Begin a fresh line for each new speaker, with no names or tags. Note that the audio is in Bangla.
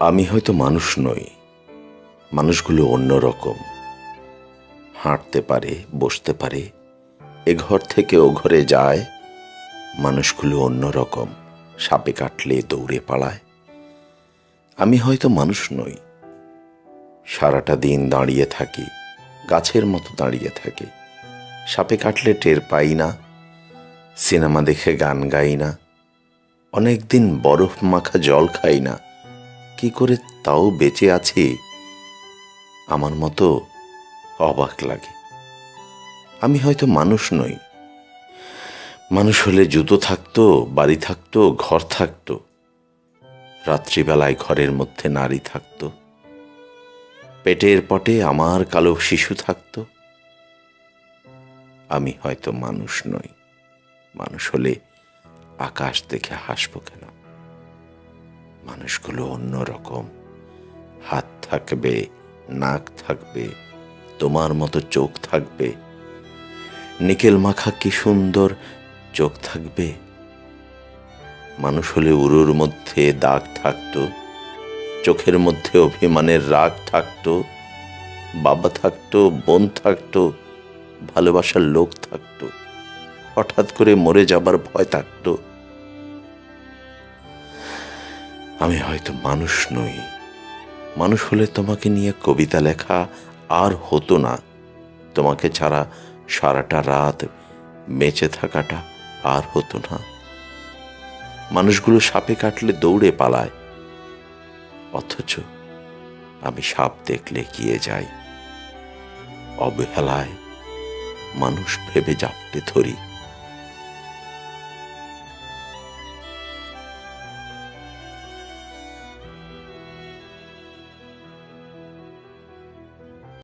আমি হয়তো মানুষ নই, মানুষগুলো অন্যরকম। হাঁটতে পারে, বসতে পারে, এ ঘর থেকে ও ঘরে যায়। মানুষগুলো অন্যরকম, সাপে কাটলে দৌড়ে পালায়। আমি হয়তো মানুষ নই, সারাটা দিন দাঁড়িয়ে থাকি, গাছের মতো দাঁড়িয়ে থাকি। সাপে কাটলে টের পাই না, সিনেমা দেখে গান গাই না, অনেকদিন বরফ মাখা জল খাই না। কি করে তাও বেঁচে আছি আমার মতো অবাক লাগে। আমি হয়তো মানুষ নই, মানুষ হলে জুতো থাকতো, বাড়ি থাকতো, ঘর থাকতো, রাত্রিবেলায় ঘরের মধ্যে নারী থাকতো, পেটের পটে আমার কালো শিশু থাকতো। আমি হয়তো মানুষ নই, মানুষ হলে আকাশ দেখে হাসবো কেন? মানুষগুলো অন্যরকম, হাত থাকবে, নাক থাকবে, তোমার মতো চোখ থাকবে, নিকেল মাখা কি সুন্দর চোখ থাকবে। মানুষ হলে উরুর মধ্যে দাগ থাকতো, চোখের মধ্যে অভিমানের রাগ থাকতো, বাবা থাকতো, বোন থাকতো, ভালোবাসার লোক থাকতো, হঠাৎ করে মরে যাবার ভয় থাকতো। আমি হয়তো মানুষ নই, মানুষ হলে তোমাকে নিয়ে কবিতা লেখা আর হতো না, তোমাকে ছাড়া সারাটা রাত বেঁচে থাকাটা আর হতো না। মানুষগুলো সাপে কাটলে দৌড়ে পালায়, অথচ আমি সাপ দেখলে এগিয়ে যাই। অবহেলায় মানুষ ভেবে জাপটে ধরি।